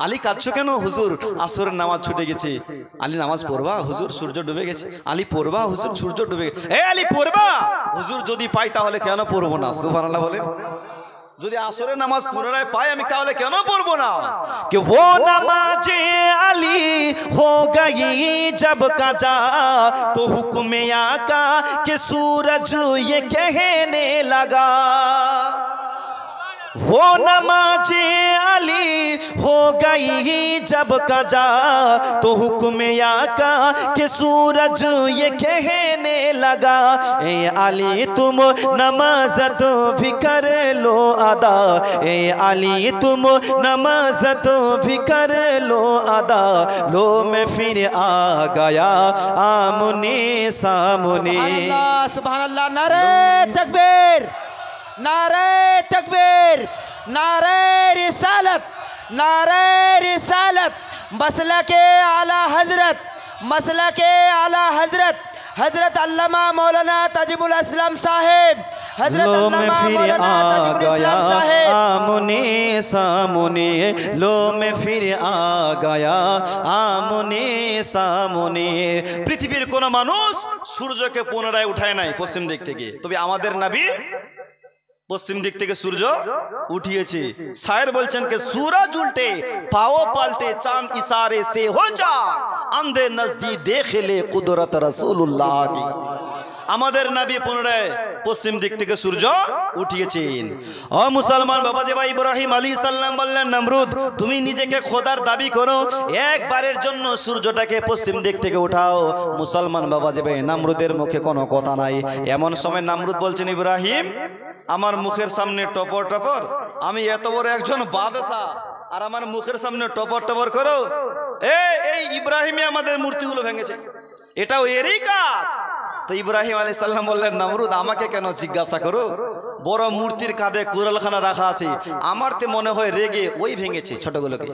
আলী কাঁদছো কেন? হুজুর আসরের নামাজ ছুটে গেছে। আলী নামাজ পড়বা? হুজুর সূর্য ডুবে গেছে। আলী পড়বা? হুজুর সূর্য ডুবে গেছে। এ আলী পড়বা? হুজুর যদি পাই তাহলে কেন পড়বো না? সুবহানাল্লাহ বলেন। যদি আসরের নামাজ পুনরায় পাই আমি তাহলে কেন পড়বো না? कि वो नमाज़े अली हो गई जब कजा तो हुक्म आका के सूरज ये कहने लगा। वो नमाज़े अली हो गई जब कजा तो हुक्म आका के सूरज ये कहने लगा। ए अली तुम नमाज तो भी कर लो अदा, ए अली तुम नमाज तो भी कर लो अदा। लो मैं फिर आ गया आमने सामने। अल्लाह सुभान अल्लाह। नारे तकबीर, नारे तकबीर, नारे रिसालत, नारे रिसालत। मसलके आला हजरत, मसलके आला हजरत हजरत अल्लामा मौलाना ताजिबुल इस्लाम साहिब, हजरत लो मैं अल्लामा फिर मौलाना आ ताजिबुल गया इस्लाम साहिब। आमने सामने। लो मैं फिर आ गया आमने सामने। পৃথিবীর কোন মানুষ সূর্যকে পুনরায় উঠায় নাই পশ্চিম দিক থেকে, তবে আমাদের নবী পশ্চিম দিক থেকে সূর্য উঠিয়েছে। শায়ের বলছেন কে सूरज उल्टे पाओ पलटे चांद इशारे से हो जा अंधे नजदीक देख ले कुदरत रसूलुल्लाह की। আমাদের নবী পুনরায় পশ্চিম দিক থেকে সূর্য উঠিয়েছেন। ও মুসলমান বাবাজি ভাই, ইব্রাহিম আলাইহিস সালাম বললেন নমরুদ তুমি নিজেকে খোদার দাবি করো, একবারের জন্য সূর্যটাকে পশ্চিম দিক থেকে উঠাও। মুসলমান বাবাজি ভাই, নমরুদের মুখে কোনো কথা নাই। এমন সময় নমরুদ বলছেন ইব্রাহিম আমার মুখের সামনে টপর টপর, আমি এত বড় একজন বাদশাহ আর আমার মুখের সামনে টপর টপর করো? এই ইব্রাহিমই আমাদের মূর্তিগুলো ভেঙেছে, এটাও এরই কাজ। তো ইব্রাহিম আলাইহিস সালাম বললেন নমরুদ আমাকে কেন জিজ্ঞাসা করো, বড় মূর্তির কাঁধে কুড়ালখানা রাখা আছে, আমার তো মনে হয় রেগে ওই ভেঙেছে ছোটগুলোকে।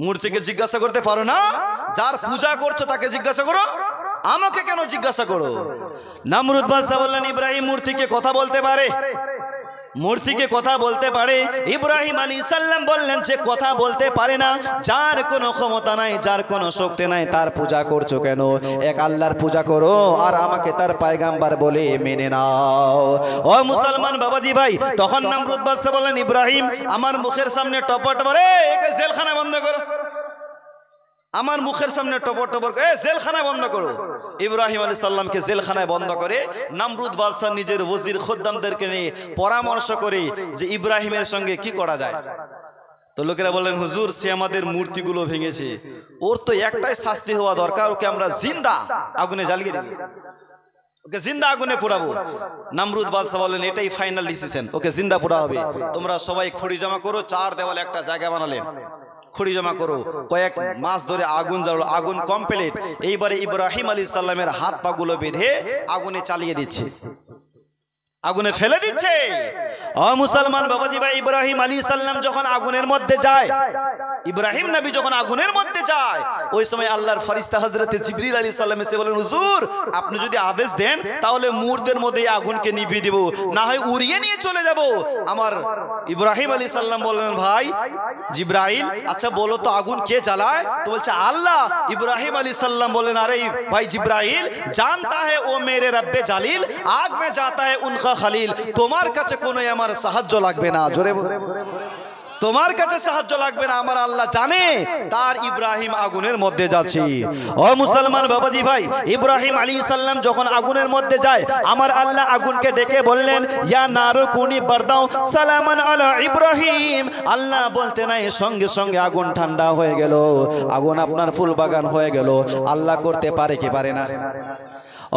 মূর্তিকে জিজ্ঞাসা করতে পারো না? যার পূজা করছো তাকে জিজ্ঞাসা করো, আমাকে কেন জিজ্ঞাসা করো? নমরুদ বাদশা বললেন ইব্রাহিম মূর্তিকে কথা বলতে পারে, মূর্তিকে কথা বলতে পারে। ইব্রাহিম আলাইহিস সালাম বললেন যে কথা বলতে পারে না, যার কোনো ক্ষমতা নাই, যার কোনো শক্তি নাই, তার পূজা করছো কেন? এক আল্লাহর পূজা করো আর আমাকে তার পয়গম্বর বলে মেনে নাও। ও মুসলমান বাবাজি ভাই, তখন নমরুদ বাদশা বললেন ইব্রাহিম আমার মুখের সামনে টপর টপর, একে জেলখানা বন্ধ করো, আমার মুখের সামনে টপর টপর করে জেলখানা বন্ধ করো। ইব্রাহিম আলাইহিস সালামকে জেলখানায় বন্ধ করে নমরুদ বাদশা নিজের ওজির খদ্দামদেরকে নিয়ে পরামর্শ করে যে ইব্রাহিমের সঙ্গে কি করা যায়। তো লোকেরা বললেন হুজুর সে আমাদের মূর্তিগুলো ভেঙেছে, ওর তো একটাই শাস্তি হওয়া দরকার, ওকে আমরা জিন্দা আগুনে জ্বালিয়ে দেব, ওকে জিন্দা আগুনে পোড়াবো। নমরুদ বাদশা বললেন এটাই ফাইনাল ডিসিশন, ওকে জিন্দা পোড়া হবে। তোমরা সবাই খড়ি জমা করো, চার দেওয়ালে একটা জায়গা বানালেন, খড়ি জমা করো, কয়েক মাস ধরে আগুন জ্বালো, আগুন কমপ্লিট। এইবারে ইব্রাহিম আলাইহিস সালামের হাত পা গুলো বেঁধে আগুনে চালিয়ে দিচ্ছে, আগুনে ফেলে দিচ্ছে। ও মুসলমান বাবাজি ভাই, ইব্রাহিম আলাইহিস সালাম যখন আগুনের মধ্যে যায়, ইব্রাহিম নবী যখন আগুনের মধ্যে যায়, ওই সময় আল্লাহর ফেরেশতা হযরত জিবরিল আলাইহিস সালাম এসে বলেন হুজুর আপনি যদি আদেশ দেন তাহলে মুহূর্তের মধ্যেই আগুনকে নিভিয়ে দেব, না হয় উড়িয়ে নিয়ে চলে যাব। আমার ইব্রাহিম আলাইহিস সালাম বললেন ভাই জিবরাইল আচ্ছা বলো তো আগুন কে জ্বালায়? তো বলছে আল্লাহ। ইব্রাহিম আলাইহিস সালাম বললেন আরে ভাই জিবরাইল জানতা है वो मेरे रब्बे জালিল, आग में जाता है उनका खलील, তোমার কাছে কোনো আমার সাহায্য লাগবে না। জোরে বলো, তোমার কাছে সাহায্য লাগবে না, আমার আল্লাহ জানে তার ইব্রাহিম আগুনের মধ্যে যাচ্ছে। ও মুসলমান বাবাজি ভাই, ইব্রাহিম আলাইহিস সালাম যখন আগুনের মধ্যে যায়, আমার আল্লাহ আগুনকে ডেকে বললেন ইয়া নারু কুনি বারদাও সালামান আলা ইব্রাহিম। আল্লাহ বলতে নাই সঙ্গে সঙ্গে আগুন ঠান্ডা হয়ে গেল, আগুন আপনার ফুল বাগান হয়ে গেল। আল্লাহ করতে পারে কি পারে না?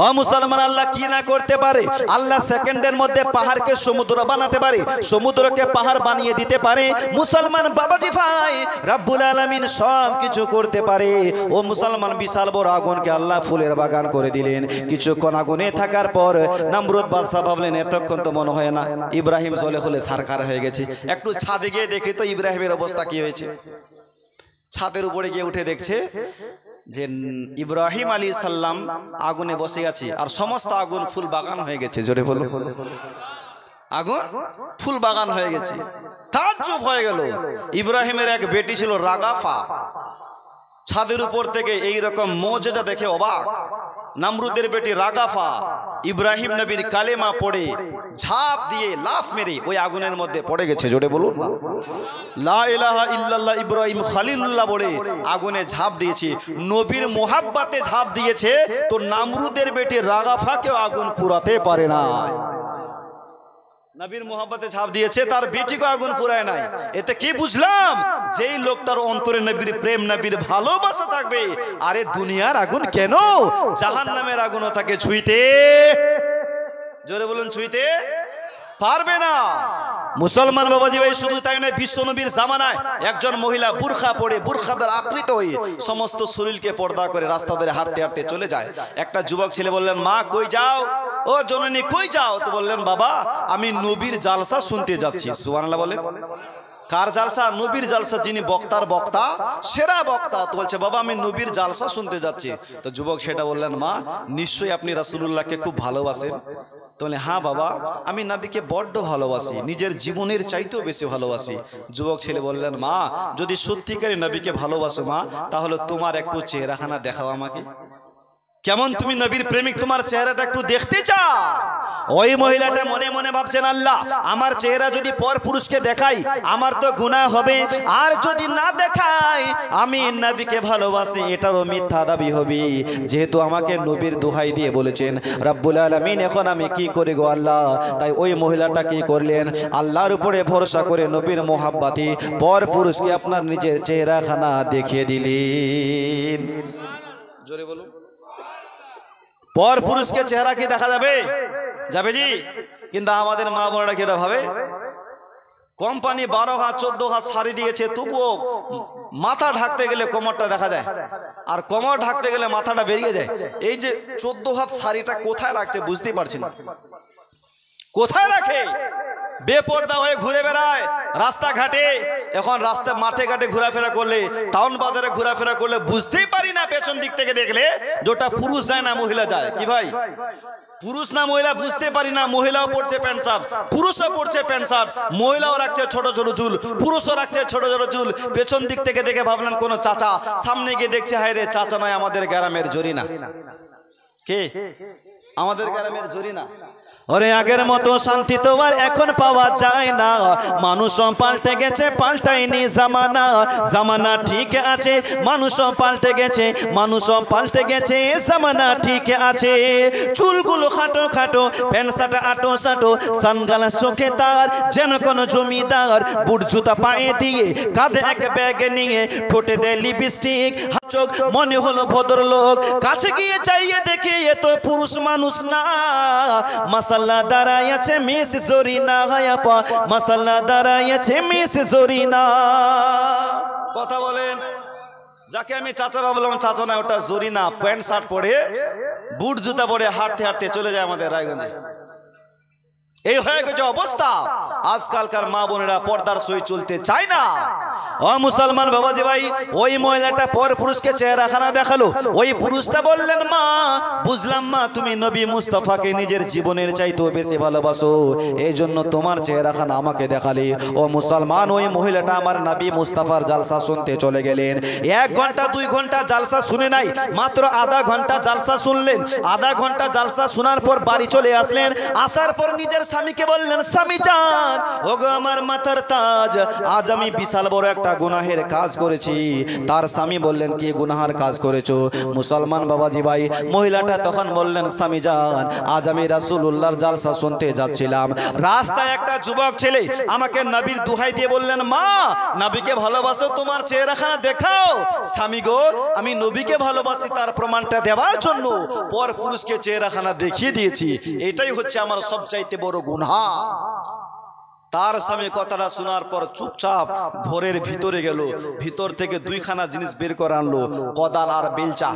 ও মুসলমান আল্লাহ কি না করতে পারে? আল্লাহ সেকেন্ডের মধ্যে পাহাড়কে সমুদ্র বানাতে পারে, সমুদ্রকে পাহাড় বানিয়ে দিতে পারে। মুসলমান বাবাজি ভাই, রব্বুল আলামিন সব কিছু করতে পারে। ও মুসলমান বিশাল বড় আগুনকে আল্লাহ ফুলের বাগান করে দিলেন। কিছুক্ষণ আগুনে থাকার পর নমরুদ বাদশা ভাবলেন এতক্ষণ তো মনে হয় না ইব্রাহিম জ্বলে হলে সারখার হয়ে গেছে, একটু ছাদে গিয়ে দেখি তো ইব্রাহিমের অবস্থা কি হয়েছে। ছাদের উপরে গিয়ে উঠে দেখছে যে ইব্রাহিম আলাইহিস সালাম আগুনে বসে আছে আর সমস্ত আগুন ফুল বাগান হয়ে গেছে। জোরে বলো, আগুন ফুল বাগান হয়ে গেছে। তাজ্জুব হয়ে গেল। ইব্রাহিমের এক বেটি ছিল রাগাফা, ছাদের উপর থেকে এই রকম মোজেজা দেখে অবাক। নামরুদের বেটি রাগাফা ইব্রাহিম নবীর কালেমা পড়ে ঝাঁপ দিয়ে লাফ মেরে ওই আগুনের মধ্যে পড়ে গেছে। জোরে বলুন না, লা ইলাহা ইল্লাল্লাহ ইব্রাহিম খলিলুল্লাহ বলে আগুনে ঝাঁপ দিয়েছে। নবীর মোহাব্বতে ঝাঁপ দিয়েছে, তো নামরুদের বেটি রাগাফাকেও আগুন পুরাতে পারে না। নবীর মোহাব্বতে ঝাঁপ দিয়েছে, তার বেটিকে আগুন পুরায় নাই। এতে কি বুঝলাম? যেই লোকটার অন্তরে নবীর প্রেম, নবীর ভালোবাসা থাকবে, আরে দুনিয়ার আগুন কেন, জাহান্নামের আগুনও তাকে ছুঁইতে, জোরে বলুন, ছুঁইতে পারবে না। মুসলমান বাবাজি ভাই, শুধু তাই নয়, বিশ্ব নবীর জামানায় একজন মহিলা বুরখা পরে, বুরখাদের আকৃত হয়ে সমস্ত শরীরকে পর্দা করে রাস্তা ধরে হাঁটতে হাঁটতে চলে যায়। একটা যুবক ছেলে বললেন, মা কই যাও? ও জননী কই যাও? তো বললেন, বাবা আমি নবীর জালসা শুনতে যাচ্ছি। সুবহানাল্লাহ বলেন। কার জালসা? নবীর জালসা। যিনি বক্তার বক্তা, সেরা বক্তা। তো বলছে, বাবা আমি নবীর জালসা শুনতে যাচ্ছি। তো যুবক সেটা বললেন, মা নিশ্চয়ই আপনি রাসূলুল্লাহকে খুব ভালোবাসেন। তো বলে, হ্যাঁ বাবা আমি নবীকে বড্ড ভালোবাসি, নিজের জীবনের চাইতেও বেশি ভালোবাসি। যুবক ছেলে বললেন, মা যদি সত্যিকারে নবীকে ভালোবাসো মা, তাহলে তোমার একটু চেহারাখানা দেখাও আমাকে। কেমন তুমি নবীর প্রেমিক, তোমার চেহারাটা একটু দেখতে চাও। ওই মহিলাটা মনে মনে ভাবছেন, আল্লাহ আমার চেহারা যদি পর পুরুষকে দেখাই আমার তো গুনাহ হবে, আর যদি না দেখাই আমি নবীকে ভালোবাসি এটারও মিথ্যা দাবি হবে। যেহেতু আমাকে নবীর দোহাই দিয়ে বলেছেন রব্বুল আলামিন, এখন আমি কি করি গো আল্লাহ? তাই ওই মহিলাটা কি করলেন? আল্লাহর উপরে ভরসা করে নবীর মোহাব্বতে পর পুরুষকে আপনার নিজের চেহারাখানা দেখিয়ে দিলেন। জোরে বলুন, পর পুরুষকে চেহারা কি দেখা যাবে? যাবে জি। কিন্তু আমাদের মা বোনেরা কি এটা ভাবে? কোম্পানি 12 হাত 14 হাত শাড়ি দিয়েছে, তবুও মাথা ঢাকতে গেলে কোমরটা দেখা যায়, আর কোমর ঢাকতে গেলে মাথাটা বেরিয়ে যায়। এই যে 14 হাত শাড়িটা কোথায় রাখছে বুঝতেই পারছি না, কোথায় রাখে? বেপর্দা হয়ে ঘুরে বেড়ায় রাস্তাঘাটে। এখন রাস্তা মাঠে ঘাটে ঘোরাফেরা করলে, টাউন বাজারে ঘোরাফেরা করলে বুঝতেই পারি না পেছন দিক থেকে দেখলে যেটা পুরুষ যায় না মহিলা যায়। কি ভাই, পুরুষ না মহিলা বুঝতে পারি না। মহিলাও পড়ছে প্যান্ট শার্ট, পুরুষও পড়ছে প্যান্ট শার্ট, মহিলাও রাখছে ছোট ছোট চুল, পুরুষও রাখছে ছোট ছোট চুল। পেছন দিক থেকে দেখে ভাবলেন কোনো চাচা, সামনে গিয়ে দেখছে হায় রে চাচা নয়, আমাদের গ্রামের জরিনা। কে? আমাদের গ্রামের জরিনা। ওরে আগের মতো শান্তি তো আর এখন পাওয়া যায় না, মানুষও পাল্টে গেছে, পাল্টায়নি জামানা। জামানা ঠিক আছে, মানুষও পাল্টে গেছে, মানুষও পাল্টে গেছে, জামানা ঠিক আছে। চুলগুলো খাটো খাটো, প্যান্ট শার্ট আটো সাটো, সানগ্লাস চোখে তার যেন কোনো জমিদার, বুট জুতা পায়ে দিয়ে কাঁধে এক ব্যাগ নিয়ে, ঠোঁটে দেয় লিপস্টিক, চোখ মনে হলো ভদ্রলোক। কাছে গিয়ে চাইয়ে দেখে এ তো পুরুষ মানুষ না। মাসাল্লাহ দাঁড়াইয়াছে মিস জরিনা, হায়াপা মাসাল্লাহ দাঁড়াইয়াছে মিস জরিনা। কথা বলেন। যাকে আমি চাচা ভাবলাম, চাচা না, ওটা জরিনা। প্যান্ট শার্ট পরে, বুট জুতা পরে হাঁটতে হাঁটতে চলে যায় আমাদের রায়গঞ্জে। এই হয়ে গেছে অবস্থা। আজকালকার মা বোনেরা পর্দার সই চলতে চায় না। ও মুসলমান বাবাজি ভাই, ওই মহিলাটা পর পুরুষকে চেহারাখানা দেখালো। ওই পুরুষটা বললেন, মা বুঝলাম মা তুমি নবী মুস্তাফাকে নিজের জীবনের চাইতেও বেশি ভালোবাসো, এই জন্য তোমার চেহারাখানা আমাকে দেখালে। ও মুসলমান, ওই মহিলাটা আমার নবী মুস্তাফার জালসা শুনতে চলে গেলেন। 1 ঘন্টা 2 ঘন্টা জালসা শুনে নাই, মাত্র আধা ঘন্টা জালসা শুনলেন। আধা ঘন্টা জালসা শোনার পর বাড়ি চলে আসলেন। আসার পর নিজের স্বামীকে বললেন, স্বামী জান, ওগো আমার মাথার তাজ, আজ আমি বিশাল বড় একটা গুনাহের কাজ করেছি। তার স্বামী বললেন, কি গুনাহের কাজ করেছো? মুসলমান বাবাজি ভাই, মহিলাটা তখন বললেন, স্বামী জান, আজ আমি রাসূলুল্লাহর জালসা শুনতে যাচ্ছিলাম। রাস্তায় একটা যুবক ছেলে আমাকে নবীর দোহাই দিয়ে বললেন, মা নবীকে ভালোবাসো, তোমার চেহারাখানা দেখাও। স্বামী গো, আমি নবীকে ভালোবাসি, তার প্রমাণটা দেওয়ার জন্য পর পুরুষকে চেহারাখানা দেখিয়ে দিয়েছি। এটাই হচ্ছে আমার সবচাইতে বড় গুনাহ। তার স্বামী কথাটা শোনার পর চুপচাপ ঘরের ভিতরে গেল। ভিতর থেকে 2খানা জিনিস বের করে আনলো, কোদাল আর বেলচা।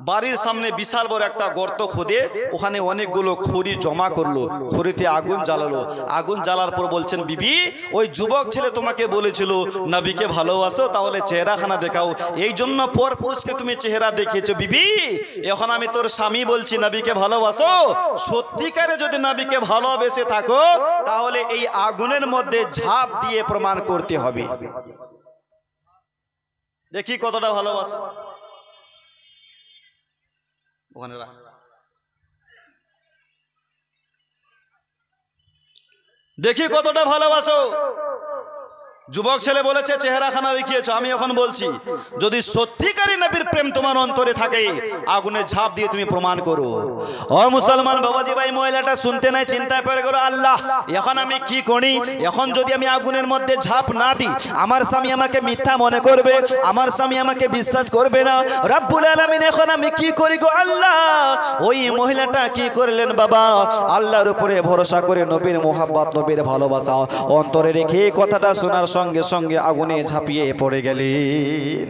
বাড়ির সামনে বিশাল বড় একটা গর্ত খুদে ওখানে অনেকগুলো খড়ি জমা করলো, খড়িতে আগুন জ্বালালো। আগুন জ্বালার পর বলছেন, বিবি ওই যুবক ছেলে তোমাকে বলেছিল নবীকে ভালোবাসো, তাহলে চেহারাখানা দেখাও, এই জন্য পর পুরুষকে তুমি চেহারা দেখিয়েছো। বিবি এখন আমি তোর স্বামী বলছি, নবীকে ভালোবাসো। সত্যিকারে যদি নবীকে ভালোবেসে থাকো, তাহলে এই আগুনের মধ্যে ঝাঁপ দিয়ে প্রমাণ করতে হবে। দেখি কতটা ভালোবাসা। ওখানে রাখ। দেখি কতটা ভালোবাসো। যুবক ছেলে বলেছে চেহারাখানা দেখিয়েছো, আমি এখন বলছি যদি সত্যিকারী নবীর প্রেম তোমার অন্তরে থাকে আগুনে ঝাঁপ দিয়ে তুমি প্রমাণ করো। ও মুসলমান বাবাজি ভাই, মহিলাটা শুনতে নাই, চিন্তায় পড়ে গেল, আল্লাহ এখন আমি কি করি? এখন যদি আমি আগুনের মধ্যে ঝাঁপ না দিই আমার স্বামী আমাকে মিথ্যা মনে করবে, আমার স্বামী আমাকে বিশ্বাস করবে না। রব্বুল আলামিন এখন আমি কি করি গো আল্লাহ? ওই মহিলাটা কি করলেন বাবা? আল্লাহর উপরে ভরসা করে নবীর মোহাব্বত, নবীর ভালোবাসা অন্তরে রেখে কথাটা শোনার সঙ্গে সঙ্গে আগুনে ঝাঁপিয়ে পড়ে গেলেন।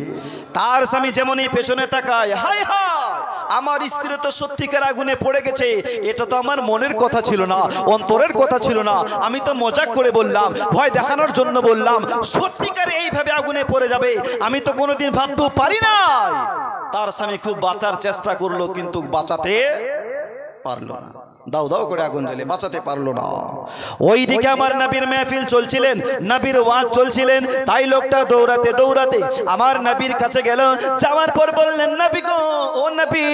তার স্বামী যেমনই পেছনে তাকায়, হায় হায় আমার স্ত্রী তো সত্যিকার আগুনে পড়ে গেছে, এটা তো আমার মনের কথা ছিল না, অন্তরের কথা ছিল না, আমি তো মজাক করে বললাম, ভয় দেখানোর জন্য বললাম, সত্যিকারে এইভাবে আগুনে পড়ে যাবে আমি তো কোনোদিন ভাবতেও পারি না। তার স্বামী খুব বাঁচার চেষ্টা করলো কিন্তু বাঁচাতে পারলো না, দাও দাও করে আগুন জ্বলে বাঁচাতে পারলো না। ওইদিকে আমার নবীর মেহফিল চলছিলেন, নবীর ওয়াজ চলছিলেন, তাই লোকটা দৌড়াতে দৌড়াতে আমার নবীর কাছে গেল। যাওয়ার পর বললেন, নবী গো, ও নবী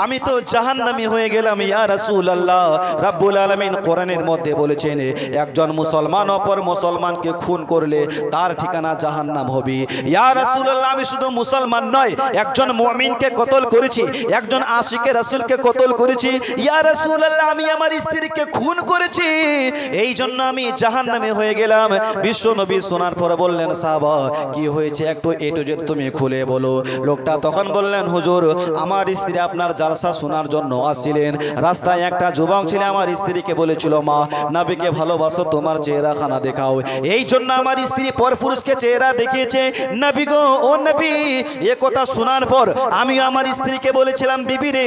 আমি তো জাহান্নামী হয়ে গেলাম ইয়া রাসূলুল্লাহ। রব্বুল আলামিন কোরআনের মধ্যে বলেছেন একজন মুসলমান অপর মুসলমানকে খুন করলে তার ঠিকানা জাহান্নাম হবে। ইয়া রাসূলুল্লাহ আমি শুধু মুসলমান নয়, একজন মুমিনকে কতল করেছি, একজন আশিকে রাসূলকে কতল করেছি। ইয়া রাসূলুল্লাহ আমি আমার স্ত্রীকে খুন করেছি, এই জন্য আমি জাহান্নামে হয়ে গেলাম। বিশ্ব নবী শোনার পর বললেন, সাহাবা কি হয়েছে একটু এ টু জেড তুমি খুলে বলো। লোকটা তখন বললেন, হুজুর আমার স্ত্রী আপনার জালসা শোনার জন্য আসছিলেন, রাস্তায় একটা যুবক ছিল আমার স্ত্রীকে বলেছিল, মা নবীকে ভালোবাসো তোমার চেহারাখানা দেখাও, এই জন্য আমার স্ত্রী পরপুরুষকে চেহারা দেখিয়েছে। নবী গো, ও নবী এ কথা শোনার পর আমি আমার স্ত্রীকে বলেছিলাম, বিবি রে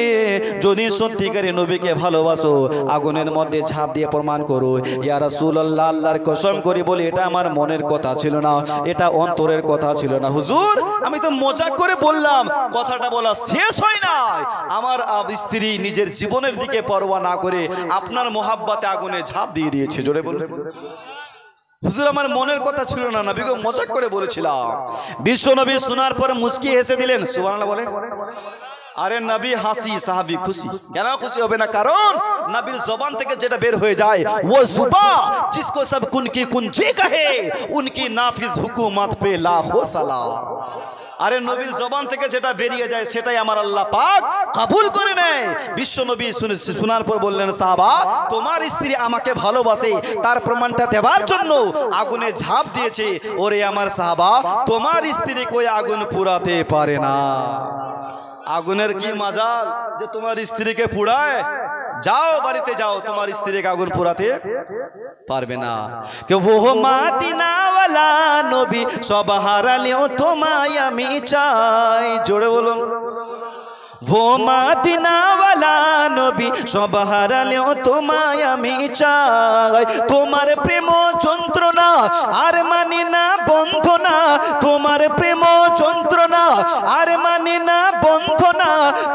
যদি সত্যিকারে নবীকে ভালোবাসো আগুনের মধ্যে ঝাঁপ দিয়ে প্রমাণ করো। ইয়া রাসূলুল্লাহ আল্লাহর কসম করে বলি এটা আমার মনের কথা ছিল না, এটা অন্তরের কথা ছিল না। হুজুর আমি তো মজাক করে বললাম, কথাটা বলা শেষ হয় নাই, আমার স্ত্রী নিজের জীবনের দিকে পরোয়া না করে আপনার মোহাব্বতে আগুনে ঝাঁপ দিয়ে দিয়েছে। জোরে বলুন। হুজুর আমার মনের কথা ছিল না, নবী গো মজাক করে বলেছিলাম। বিশ্ব নবী শোনার পর মুচকি হেসে দিলেন। সুবহানাল্লাহ বলে। আরে নবী হাসি, সাহাবী খুশি। কেন খুশি হবে না? কারণ নবীর জবান থেকে যেটা বের হয়ে যায় वो जुबा जिसको सब कुन की कुंजी कहे उनकी नाफिज हुकूमत पे लाखों सलाम। আরে নবীর জবান থেকে যেটা বেরিয়ে যায় সেটাই আমার আল্লাহ পাক কবুল করে নেয়। বিশ্ব নবী শোনার পর বললেন, সাহাবা তোমার স্ত্রী আমাকে ভালোবাসে তার প্রমাণটা দেওয়ার জন্য আগুনে ঝাঁপ দিয়েছে। ওরে আমার সাহাবা তোমার স্ত্রী কই আগুন পুরাতে পারে না। আগুনের কি মজাল যে তোমার স্ত্রীকে পুড়ায়? যাও বাড়িতে যাও, তোমার স্ত্রীকে আগুন পুরাতে পারবে না। কে ও মাদিনা ওয়ালা নবী সব হারালেও তোমায় আমি চাই। জোরে বলুন। वो मदीना वाला नबी सब हारालेও তোমায় আমি চাই। তোমার প্রেম যন্ত্রণা আর মানি না বন্ধনা, তোমার প্রেম যন্ত্রণা আর মানি না বন্ধনা,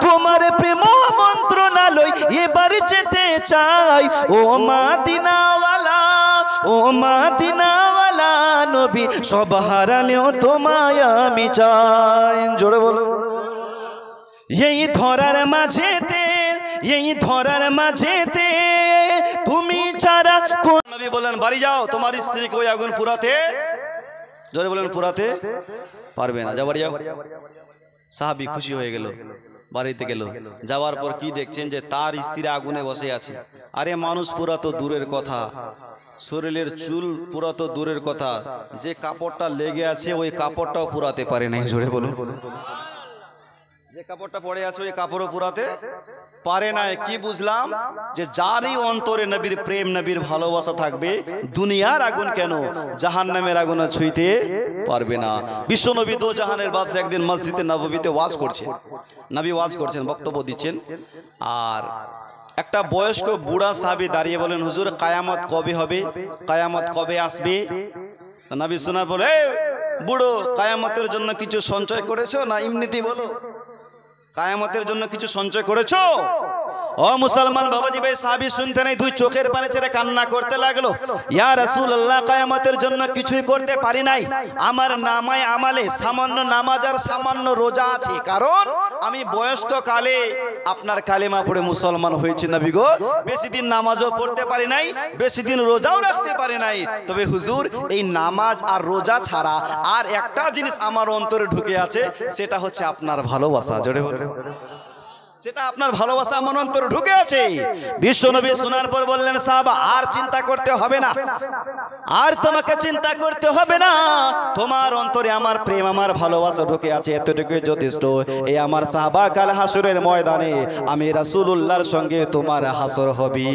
তোমার প্রেম মন্ত্রণালয় এবার যেতে চাই। ও মদিনা ওয়ালা, ও মদিনা ওয়ালা নবী সব হারালেও তোমায় আমি চাই। জোরে বলো। এই ধরার মাঝেতে, এই ধরার মাঝেতে তুমি ছাড়া কোন নবী বলেন বাড়ি যাও, তোমার স্ত্রীকে ওই আগুন পুরাতে, জোরে বলেন পুরাতে পারবে না, যাও বাড়ি যাও। সাহাবী খুশি হয়ে গেল, বাড়িতে গেল। যাওয়ার পর কি দেখছেন যে তার স্ত্রী আগুনে বসে আছে। আরে মানুষ পুরা তো দূরের কথা, শরীরের চুল পুরা তো দূরের কথা, যে কাপড়টা লেগে আছে ওই কাপড়টাও পুরাতে পারে না। জোরে বলুন। যে কাপড়টা পড়ে আছে ওই কাপড়ও পুরাতে পারে না। কি বুঝলাম? যে যারই অন্তরে নবীর প্রেম নবীর ভালোবাসা থাকবে দুনিয়ার আগুন কেন জাহান্নামের আগুন ছুঁইতে পারবে না। বিশ্ব নবী দো জাহানের বাদশা একদিন মসজিদে নববীতে ওয়াজ করছেন, নবী ওয়াজ করছেন, বক্তব্য দিচ্ছেন। আর একটা বয়স্ক বুড়া সাহাবী দাঁড়িয়ে বলেন, হুজুর কায়ামত কবে হবে, কায়ামত কবে আসবে? নবী শোনার বলে, বুড়ো কায়ামতের জন্য কিছু সঞ্চয় করেছো না এমনিতেই বলো? কায়ামতের জন্য কিছু সঞ্চয় করেছো? ও ও মুসলমান বাবাজি ভাই, সাহাবী শুনতে নাই, দুই চোখের পানি ছেড়ে কান্না করতে লাগলো। ইয়া রাসূলুল্লাহ, কিয়ামতের জন্য কিছুই করতে পারি নাই, আমার নামায় আমালে সামান্য নামাজ আর সামান্য রোজা আছে, কারণ আমি বয়স্ক কালে আপনার কালেমা পড়ে মুসলমান হয়েছি নবী গো, বেশি দিন নামাজও পড়তে পারি নাই, বেশি দিন রোজাও রাখতে পারি নাই। তবে হুজুর, এই নামাজ আর রোজা ছাড়া আর একটা জিনিস আমার অন্তরে ঢুকে আছে, সেটা হচ্ছে আপনার ভালোবাসা। জোরে বলুন, সেটা আপনার ভালোবাসা আমার অন্তরে ঢুকে আছে। বিশ্বনবী শোনার পর বললেন, সাহাবা আর চিন্তা করতে হবে না, আর তোমাকে চিন্তা করতে হবে না, তোমার অন্তরে আমার প্রেম আমার ভালোবাসা ঢুকে আছে, এতটুকুই যথেষ্ট। এই আমার সাহাবা, কাল হাসরের ময়দানে আমি রাসূলুল্লাহর সঙ্গে তোমার হাসর হবে।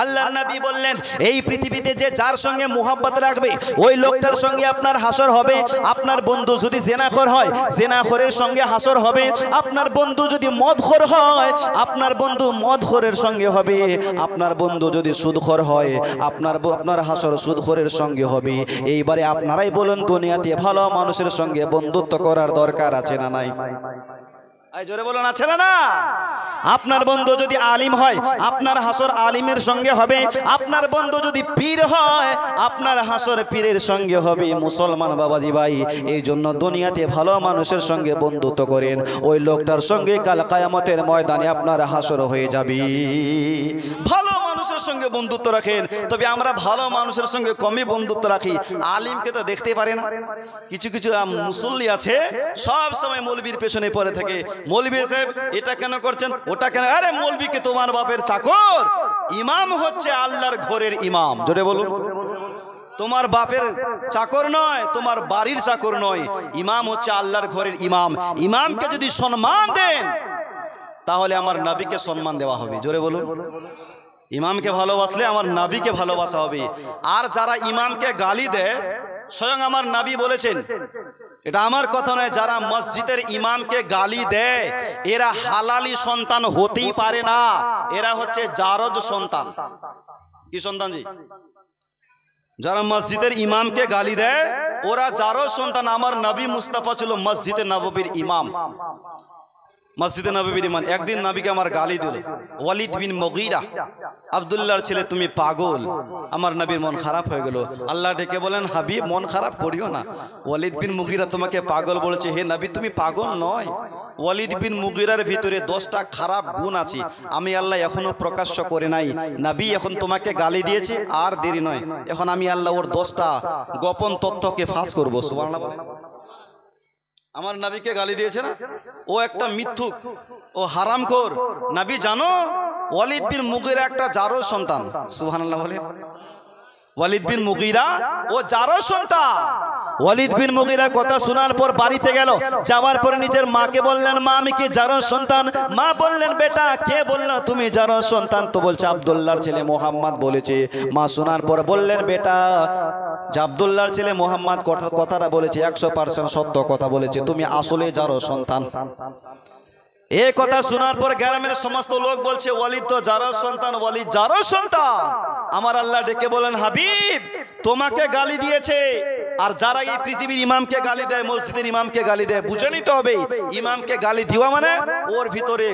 আল্লাহর নবী বললেন, এই পৃথিবীতে যে যার সঙ্গে মুহাব্বত রাখবে ওই লোকটার সঙ্গে আপনার হাসর হবে। আপনার বন্ধু যদি জেনাখোর হয়, জেনাখোরের সঙ্গে হাসর হবে। আপনার বন্ধু যদি মদখোর হয়, আপনার বন্ধু মদখোরের সঙ্গে হবে। আপনার বন্ধু যদি সুদখোর হয়, আপনার হাসর সুদখোরের সঙ্গে হবে। এইবারে আপনারাই বলুন, দুনিয়াতে ভালো মানুষের সঙ্গে বন্ধুত্ব করার দরকার আছে না নাই? জোরে বলুন, আছে না? আপনার বন্ধু যদি আলিম হয়, আপনার হাসর আলিমের সঙ্গে হবে। আপনার বন্ধু যদি পীর হয়, আপনার হাসর পীরের সঙ্গে হবে। মুসলমান বাবাজি ভাই, এই জন্য দুনিয়াতে ভালো মানুষের সঙ্গে বন্ধুত্ব করেন, ওই লোকটার সঙ্গে কাল কিয়ামতের ময়দানে আপনার হাসর হয়ে যাবে। ভালো মানুষের সঙ্গে বন্ধুত্ব রাখেন। তবে আমরা ভালো মানুষের সঙ্গে কমই বন্ধুত্ব রাখি, আলিমকে তো দেখতে পারে না। কিছু কিছু মুসল্লি আছে, সব সময় মৌলবীর পেছনে পড়ে থাকে। মৌলবী সাহেব এটা কেন করছেন, ওটা কেন? আরে মৌলবীকে তোমার বাপের চাকর, ইমাম হচ্ছে আল্লাহর ঘরের ইমাম। জোরে বলুন, তোমার বাপের চাকর নয়, তোমার বাড়ির চাকর নয়, ইমাম হচ্ছে আল্লাহর ঘরের ইমাম। ইমামকে যদি সম্মান দেন, তাহলে আমার নবীকে সম্মান দেওয়া হবে। জোরে বলুন, ইমামকে ভালোবাসলে আমার নবীকে ভালোবাসা হবে। আর যারা ইমামকে গালি দেয়, স্বয়ং আমার নবী বলেছেন, এটা আমার কথা নয়, যারা মসজিদের ইমামকে গালি দেয় এরা হালালি সন্তান হতেই পারে না, এরা হচ্ছে জারজ সন্তান। কি সন্তান জি? যারা মসজিদের ইমামকে গালি দেয় ওরা জারজ সন্তান। আমার নবী মুস্তাফা ছিল মসজিদে নববীর ইমাম, মসজিদে নববীর ইমাম। একদিন নবীকে আমার গালি দিল, ওয়ালিদ বিন মুগীরা, আব্দুল্লাহর ছেলে, তুমি পাগল। আমার নবীর মন খারাপ হয়ে গেল। আল্লাহ ডেকে বলেন, হাবিব মন খারাপ করিও না, ওয়ালিদ বিন মুগীরা তোমাকে পাগল বলেছে। হে নবী, তুমি পাগল নয়, ওয়ালিদ বিন মুগীরার ভিতরে 10টা খারাপ গুণ আছে, আমি আল্লাহ এখনো প্রকাশ্য করে নাই। নবী এখন তোমাকে গালি দিয়েছে, আর দেরি নয়, এখন আমি আল্লাহ ওর 10টা গোপন তথ্যকে ফাঁস করবো। সুবহানাল্লাহ বলেন। আমার নবীকে গালি দিয়েছে না, ও একটা মিথ্যুক, ও হারামখোর। নবী জানো, ওয়ালিদ বিন মুগীরা একটা জারজ সন্তান। সুবহানাল্লাহ বলে। ওয়ালিদ বিন মুগীরা ও জারজ সন্তান। ওয়ালিদ বিন মুগীরার কথা শোনার পর বাড়িতে গেল, যাওয়ার পরে নিজের মাকে বললেন, মা আমি কি জারজ সন্তান? মা বললেন, বেটা কে বললো তুমি জারজ সন্তান? তো বলছে আব্দুল্লাহর ছেলে মুহাম্মদ বলেছে। মা শোনার পর বললেন, বেটা যে আব্দুল্লাহর ছেলে মুহাম্মদ কথাটা বলেছে 100% সত্য কথা বলেছে, তুমি আসলে জারজ সন্তান। এই কথা শোনার পর গ্রামের সমস্ত লোক বলছে, ওয়ালিদ তো জারজ সন্তান, ওয়ালিদ জারজ সন্তান। আমার আল্লাহ ডেকে বলেন, হাবিব তোমাকে গালি দিয়েছে। আর যারা এই পৃথিবীর ইমামকে গালি দেয়, মসজিদের ইমামকে গালি দেয়, বুঝে নিতে হবে ইমামকে গালি দেওয়া মানে ওর ভিতরে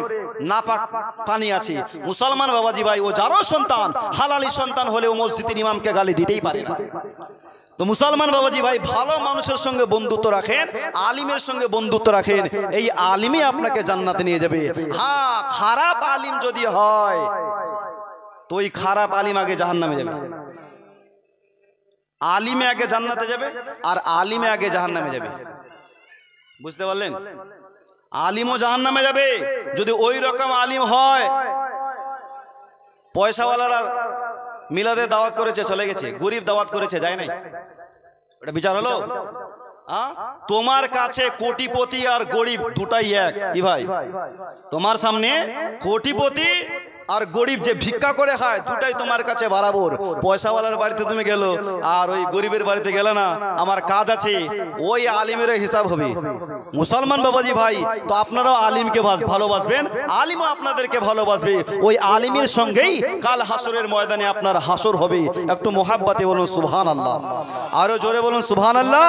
নাপাক পানি আছে। মুসলমান বাবাজি ভাই, ও জারজ সন্তান, হালালি সন্তান হলেও মসজিদের ইমামকে গালি দিতেই পারে না। তো মুসলমান বাবাজি ভাই, ভালো মানুষের সঙ্গে বন্ধুত্ব রাখেন, আলিমের সঙ্গে বন্ধুত্ব রাখেন, এই আলিমই আপনাকে জান্নাতে নিয়ে যাবে। হ্যাঁ, খারাপ আলিম যদি হয় তো ওই খারাপ আলিম আগে জাহান্নামে যাবে। আলিমে আগে জান্নাতে যাবে আর আলিমে আগে জাহান্নামে যাবে। বুঝতে পারলেন? আলিমও জাহান্নামে যাবে যদি ওই রকম আলিম হয়। পয়সাওয়ালারা মিলাদে দাওয়াত করেছে, চলে গেছে, গরিব দাওয়াত করেছে, যায় নাই, এটা বিচার হলো? তোমার কাছে কোটিপতি আর গরিব দুটাই এক। কি ভাই, তোমার সামনে কোটিপতি আর গরিব যে ভিক্ষা করে খায় দুটাই তোমার কাছে বরাবর। পয়সাওয়ালার বাড়িতে তুমি গেল আর ওই গরিবের বাড়িতে গেলে না, আমার কাজ আছে, ওই আলিমের হিসাব হবে। মুসলমান বাবাজি ভাই, তো আপনারাও আলিমকে ভালোবাসবেন, আলিমও আপনাদেরকে ভালোবাসবে। ওই আলিমের সঙ্গেই কাল হাসরের ময়দানে আপনার হাসর হবে। একটু মোহাব্বতে বলুন সুবহানাল্লাহ, আরো জোরে বলুন সুবহানাল্লাহ।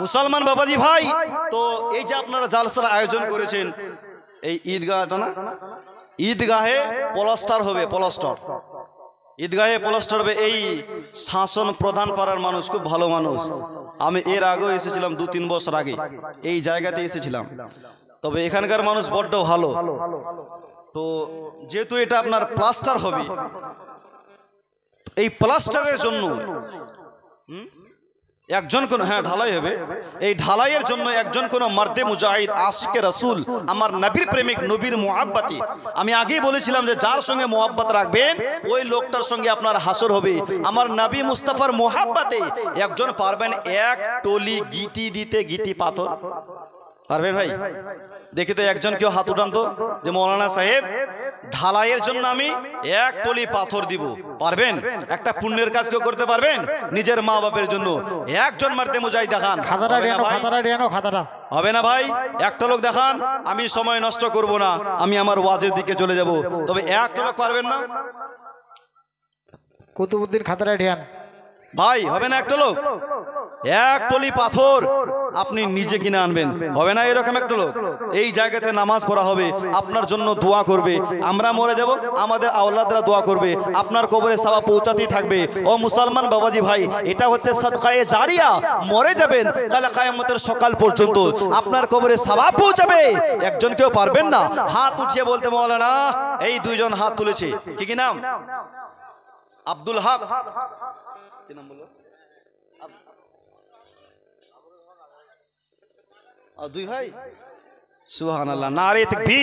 মুসলমান বাবাজি ভাই, তো এই যে আপনারা জালসার আয়োজন করেছেন, এই ঈদগাহটা না, ঈদগাহে প্লাস্টার হবে, প্লাস্টার ঈদগাহে প্লাস্টার হবে। এই শাসন প্রধান পাড়ার মানুষ খুব ভালো মানুষ, আমি এর আগেও এসেছিলাম 2-3 বছর আগে এই জায়গাতে এসেছিলাম। তবে এখানকার মানুষ বড্ড ভালো। তো যেহেতু এটা আপনার প্লাস্টার হবে, এই প্লাস্টারের জন্য একজন কোন, হ্যাঁ ঢালাই হবে, এই ঢালাইয়ের জন্য একজন কোন মার্দে মুজাহিদ আশিকে রাসূল, আমার নবীর প্রেমিক, নবীর মুহাব্বতি, আমি আগেই বলেছিলাম যে যার সঙ্গে মুহাব্বত রাখবেন ওই লোকটার সঙ্গে আপনার হাসর হবে। আমার নবী মুস্তাফার মুহাব্বতে একজন পারবেন 1 টলি গিটি দিতে, গিটি পাথর পারবেন ভাই? দেখি তো একজন কেউ হাত উঠান তো, যে মৌলানা সাহেব ঢালাইয়ের জন্য আমি 1 টলি পাথর দিব, পারবেন? একটা পুণ্যের কাজ কেউ করতে পারবেন নিজের মা বাপের জন্য? একজন মারতে মুজাহিদ দেখান। হবে না ভাই? একটা লোক দেখান, আমি সময় নষ্ট করব না, আমি আমার ওয়াজের দিকে চলে যাব। তবে একটা লোক পারবেন না? কুতুবউদ্দিন খাতারা ঢিয়ান ভাই হবে না একটা লোক? 1 টলি পাথর আপনি নিজে কিনে আনবেন, হবে না এরকম একটা লোক? এই জায়গাতে নামাজ পড়া হবে, আপনার জন্য দোয়া করবে, আমরা মরে যাব আমাদের আওলাদরা দোয়া করবে, আপনার কবরে সওয়াব পৌঁছাতেই থাকবে। ও মুসলমান বাবাজি ভাই, এটা হচ্ছে সাদকায়ে জারিয়া। মরে যাবেন কাল কিয়ামতের সকাল পর্যন্ত আপনার কবরে সওয়াব পৌঁছাবে। একজন কেউ পারবেন না হাত উঠিয়ে বলতে? মাওলানা এই 2 জন হাত তুলেছে, কি কি নাম? আব্দুল হক, কি নাম বললো? 2 ভাই, সুবহানাল্লাহ, নারে তাকবীর।